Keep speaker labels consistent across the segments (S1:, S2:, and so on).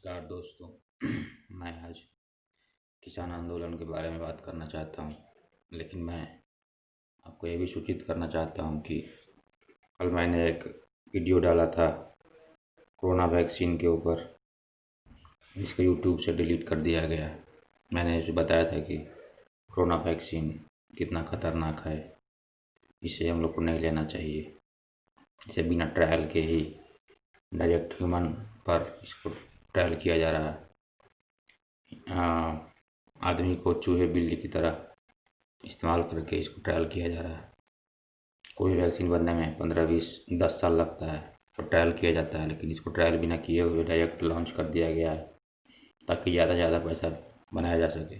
S1: नमस्कार दोस्तों। मैं आज किसान आंदोलन के बारे में बात करना चाहता हूँ, लेकिन मैं आपको ये भी सूचित करना चाहता हूँ कि कल मैंने एक वीडियो डाला था कोरोना वैक्सीन के ऊपर, जिसको यूट्यूब से डिलीट कर दिया गया। मैंने इसे बताया था कि कोरोना वैक्सीन कितना खतरनाक है, इसे हम लोग को नहीं लेना चाहिए। इसे बिना ट्रायल के ही डायरेक्ट ह्यूमन पर इसको ट्रायल किया जा रहा है। आदमी को चूहे बिल्ली की तरह इस्तेमाल करके इसको ट्रायल किया जा रहा है। कोई वैक्सीन बनने में 15-20-10 साल लगता है तो ट्रायल किया जाता है, लेकिन इसको ट्रायल बिना किए हुए डायरेक्ट लॉन्च कर दिया गया है ताकि ज़्यादा से ज़्यादा पैसा बनाया जा सके।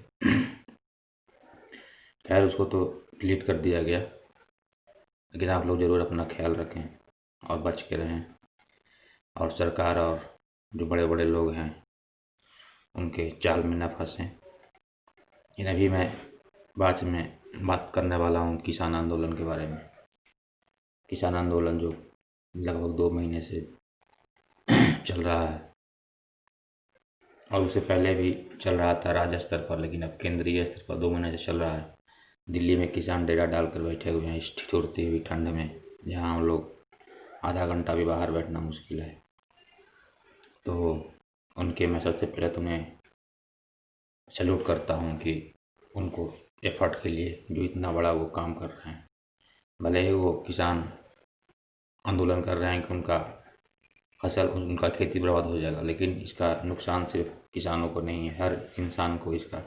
S1: खैर, उसको तो डिलीट कर दिया गया, लेकिन आप लोग ज़रूर अपना ख्याल रखें और बच के रहें, और सरकार और जो बड़े बड़े लोग हैं उनके जाल में न फंसें। लेकिन अभी मैं बाद में बात करने वाला हूँ किसान आंदोलन के बारे में। किसान आंदोलन जो लगभग 2 महीने से चल रहा है, और उससे पहले भी चल रहा था राज्य स्तर पर, लेकिन अब केंद्रीय स्तर पर 2 महीने से चल रहा है। दिल्ली में किसान डेरा डालकर बैठे हुए हैं इस ठिठुरती हुई ठंड में, जहाँ हम लोग आधा घंटा भी बाहर बैठना मुश्किल है। तो उनके मैं सबसे पहले तो मैं सैल्यूट करता हूँ कि उनको एफर्ट के लिए जो इतना बड़ा वो काम कर रहे हैं। भले ही वो किसान आंदोलन कर रहे हैं कि उनका फसल, उनका खेती बर्बाद हो जाएगा, लेकिन इसका नुकसान सिर्फ किसानों को नहीं है, हर इंसान को इसका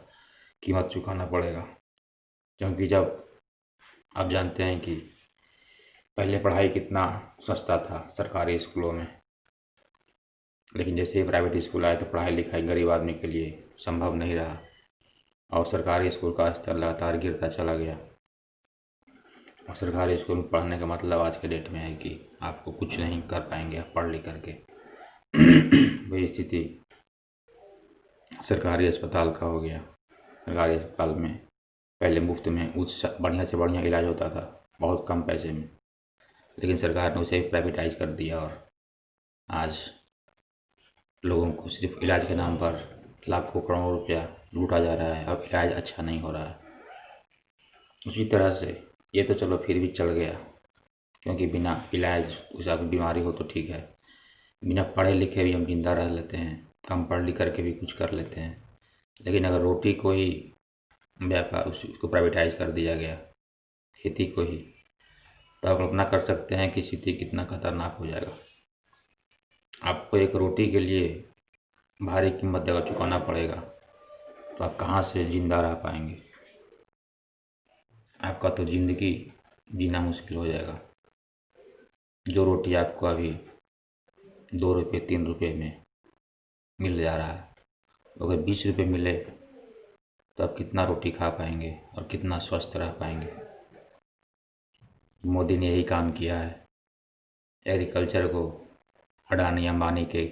S1: कीमत चुकाना पड़ेगा। क्योंकि जब आप जानते हैं कि पहले पढ़ाई कितना सस्ता था सरकारी स्कूलों में, लेकिन जैसे ही प्राइवेट स्कूल आए तो पढ़ाई लिखाई गरीब आदमी के लिए संभव नहीं रहा, और सरकारी स्कूल का स्तर लगातार गिरता चला गया। और सरकारी स्कूल में पढ़ने का मतलब आज के डेट में है कि आपको कुछ नहीं कर पाएंगे आप पढ़ लिख करके। वही स्थिति सरकारी अस्पताल का हो गया। सरकारी अस्पताल में पहले मुफ्त में बढ़िया से बढ़िया इलाज होता था बहुत कम पैसे में, लेकिन सरकार ने उसे प्राइवेटाइज कर दिया, और आज लोगों को सिर्फ इलाज के नाम पर लाखों करोड़ों रुपया लूटा जा रहा है, और इलाज अच्छा नहीं हो रहा है। उसी तरह से ये तो चलो फिर भी चल गया, क्योंकि बिना इलाज उस आदमी बीमारी हो तो ठीक है, बिना पढ़े लिखे भी हम जिंदा रह लेते हैं, कम पढ़ लिख करके भी कुछ कर लेते हैं। लेकिन अगर रोटी को ही व्यापार, उसको प्राइवेटाइज कर दिया गया, खेती को ही, तो आप कल्पना कर सकते हैं कि स्थिति कितना खतरनाक हो जाएगा। आपको एक रोटी के लिए भारी कीमत अगर चुकाना पड़ेगा तो आप कहाँ से जिंदा रह पाएंगे? आपका तो जिंदगी जीना मुश्किल हो जाएगा। जो रोटी आपको अभी 2 रुपये 3 रुपये में मिल जा रहा है, अगर 20 रुपये मिले तो आप कितना रोटी खा पाएंगे और कितना स्वस्थ रह पाएंगे? मोदी ने यही काम किया है, एग्रीकल्चर को अडानी अंबानी के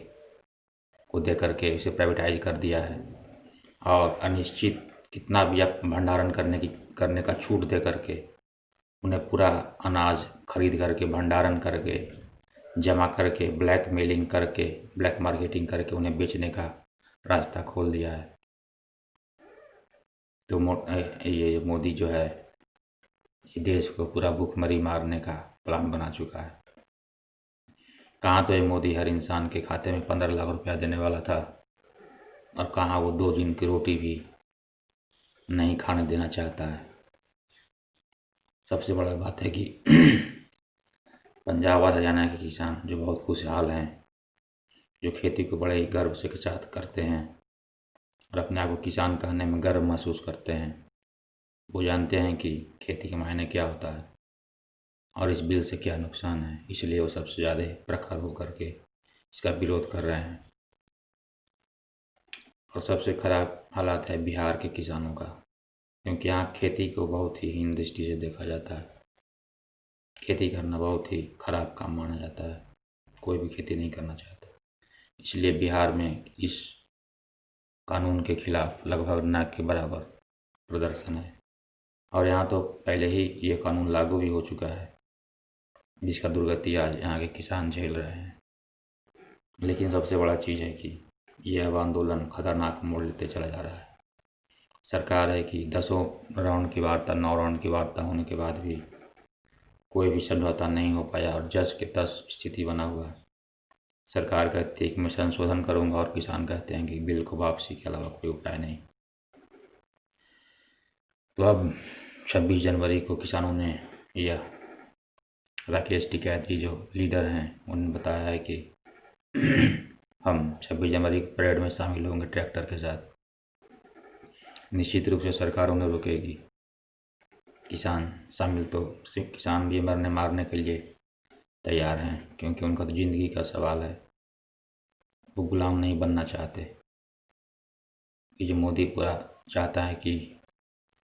S1: को दे करके इसे प्राइवेटाइज कर दिया है, और अनिश्चित कितना भी आप भंडारण करने का छूट दे करके उन्हें पूरा अनाज खरीद करके भंडारण करके जमा करके ब्लैक मेलिंग करके ब्लैक मार्केटिंग करके उन्हें बेचने का रास्ता खोल दिया है। तो ये मोदी जो है, ये देश को पूरा भूखमरी मारने का प्लान बना चुका है। कहाँ तो ये मोदी हर इंसान के खाते में 15 लाख रुपया देने वाला था, और कहाँ वो 2 दिन की रोटी भी नहीं खाने देना चाहता है। सबसे बड़ा बात है कि पंजाब और हरियाणा के किसान जो बहुत खुशहाल हैं, जो खेती को बड़े ही गर्व से साथ करते हैं और अपने आप को किसान कहने में गर्व महसूस करते हैं, वो जानते हैं कि खेती के मायने क्या होता है और इस बिल से क्या नुकसान है, इसलिए वो सबसे ज़्यादा प्रखर होकर के इसका विरोध कर रहे हैं। और सबसे खराब हालात है बिहार के किसानों का, क्योंकि यहाँ खेती को बहुत ही हीन दृष्टि से देखा जाता है। खेती करना बहुत ही खराब काम माना जाता है, कोई भी खेती नहीं करना चाहता। इसलिए बिहार में इस कानून के खिलाफ लगभग न के बराबर प्रदर्शन है, और यहाँ तो पहले ही ये कानून लागू भी हो चुका है, जिसका दुर्गति आज यहाँ के किसान झेल रहे हैं। लेकिन सबसे बड़ा चीज़ है कि ये अब आंदोलन खतरनाक मोड़ लेते चला जा रहा है। सरकार है कि 10 राउंड की वार्ता, 9 राउंड की वार्ता होने के बाद भी कोई भी समझौता नहीं हो पाया और जस के तस स्थिति बना हुआ है। सरकार कहती है कि मैं संशोधन करूंगा और किसान कहते हैं कि बिल को वापसी के अलावा कोई उपाय नहीं। तो अब 26 जनवरी को किसानों ने, या राकेश टिकैत जी जो लीडर हैं, उन्होंने बताया है कि हम 26 जनवरी की परेड में शामिल होंगे ट्रैक्टर के साथ। निश्चित रूप से सरकार उन्हें रोकेगी। किसान शामिल तो किसान भी मरने मारने के लिए तैयार हैं, क्योंकि उनका तो ज़िंदगी का सवाल है। वो गुलाम नहीं बनना चाहते। ये जो मोदी पूरा चाहता है कि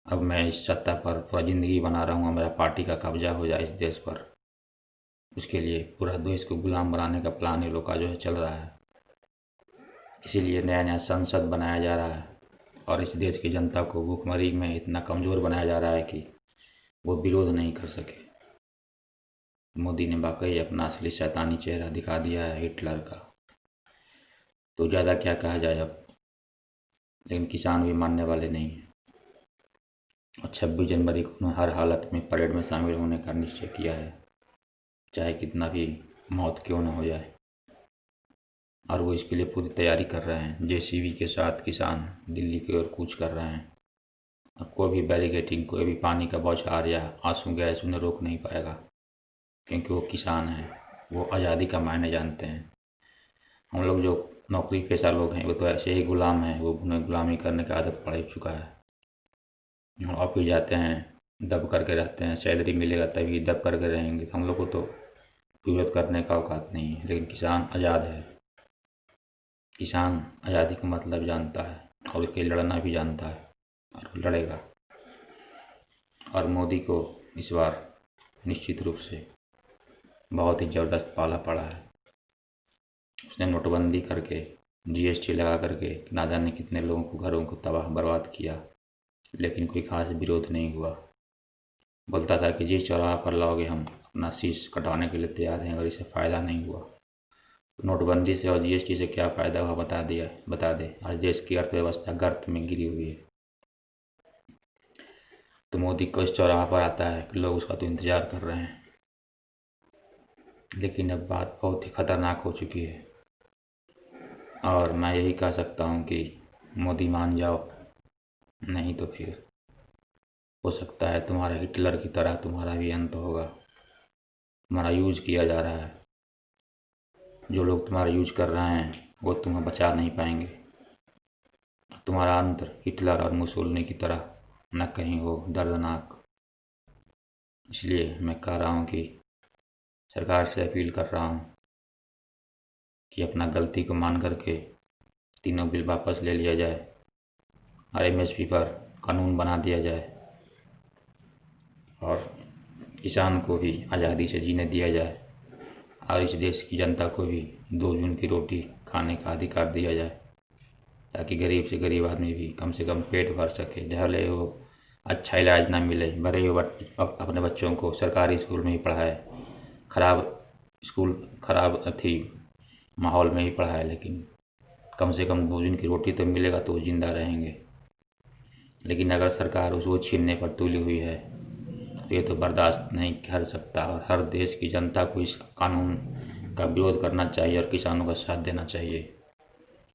S1: अब मैं इस सत्ता पर पूरा ज़िंदगी बना रहा हूँ, मेरा पार्टी का कब्जा हो जाए इस देश पर, उसके लिए पूरा देश को गुलाम बनाने का प्लान ये लोग का जो है चल रहा है। इसीलिए नया नया संसद बनाया जा रहा है और इस देश की जनता को भूखमरी में इतना कमज़ोर बनाया जा रहा है कि वो विरोध नहीं कर सके। मोदी ने वाकई अपना असली शैतानी चेहरा दिखा दिया है, हिटलर का। तो ज़्यादा क्या कहा जाए अब, लेकिन किसान भी मानने वाले नहीं हैं और 26 जनवरी को उन्होंने हर हालत में परेड में शामिल होने का निश्चय किया है, चाहे कितना भी मौत क्यों न हो जाए। और वो इसके लिए पूरी तैयारी कर रहे हैं। जेसीबी के साथ किसान दिल्ली की ओर कूच कर रहे हैं। अब कोई भी बैरिकेडिंग, कोई भी पानी का बौछार या आंसू गैस उन्हें रोक नहीं पाएगा, क्योंकि वो किसान हैं, वो आज़ादी का मायने जानते हैं। हम लोग जो नौकरी पेशा लोग हैं वो तो ऐसे ही गुलाम हैं, वो उन्हें गुलामी करने का आदत पड़ चुका है। हम ऑफिस जाते हैं, दब करके रहते हैं, सैलरी मिलेगा तभी दब करके रहेंगे। हम लोग को तो विरोध करने का औकात नहीं है। लेकिन किसान आज़ाद है। किसान आज़ादी का मतलब जानता है और उसके लड़ना भी जानता है और लड़ेगा। और मोदी को इस बार निश्चित रूप से बहुत ही ज़बरदस्त पाला पड़ा है। उसने नोटबंदी करके, जीएसटी लगा करके ना जाने कितने लोगों को, घरों को तबाह बर्बाद किया, लेकिन कोई खास विरोध नहीं हुआ। बोलता था कि जिस चौराहा पर लाओगे हम अपना शीश कटवाने के लिए तैयार हैं, अगर इससे फ़ायदा नहीं हुआ। नोटबंदी से और जीएसटी से क्या फ़ायदा हुआ बता दे। आज देश की अर्थव्यवस्था गर्त में गिरी हुई है। तो मोदी को इस चौराहा पर आता है कि लोग उसका तो इंतज़ार कर रहे हैं। लेकिन अब बात बहुत ही खतरनाक हो चुकी है और मैं यही कह सकता हूँ कि मोदी मान जाओ, नहीं तो फिर हो सकता है तुम्हारा हिटलर की तरह तुम्हारा भी अंत होगा। तुम्हारा यूज किया जा रहा है। जो लोग तुम्हारा यूज कर रहे हैं वो तुम्हें बचा नहीं पाएंगे। तुम्हारा अंत हिटलर और मुसोलिनी की तरह न कहीं हो दर्दनाक। इसलिए मैं कह रहा हूँ कि सरकार से अपील कर रहा हूँ कि अपना गलती को मान करके तीनों बिल वापस ले लिया जाए और एमएसपी पर कानून बना दिया जाए और किसान को भी आज़ादी से जीने दिया जाए और इस देश की जनता को भी 2 जून की रोटी खाने का अधिकार दिया जाए, ताकि गरीब से गरीब आदमी भी कम से कम पेट भर सके। भले वो अच्छा इलाज ना मिले, भले वो अपने बच्चों को सरकारी स्कूल में ही पढ़ाए, खराब माहौल में ही पढ़ाए, लेकिन कम से कम 2 दिन की रोटी तो मिलेगा तो वो जिंदा रहेंगे। लेकिन अगर सरकार उसको छीनने पर तुली हुई है तो ये तो बर्दाश्त नहीं कर सकता और हर देश की जनता को इस कानून का विरोध करना चाहिए और किसानों का साथ देना चाहिए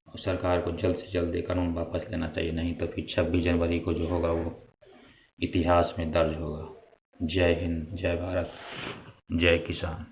S1: और सरकार को जल्द से जल्द ये कानून वापस लेना चाहिए। नहीं तो फिर 26 जनवरी को जो होगा वो इतिहास में दर्ज होगा। जय हिंद, जय भारत, जय किसान।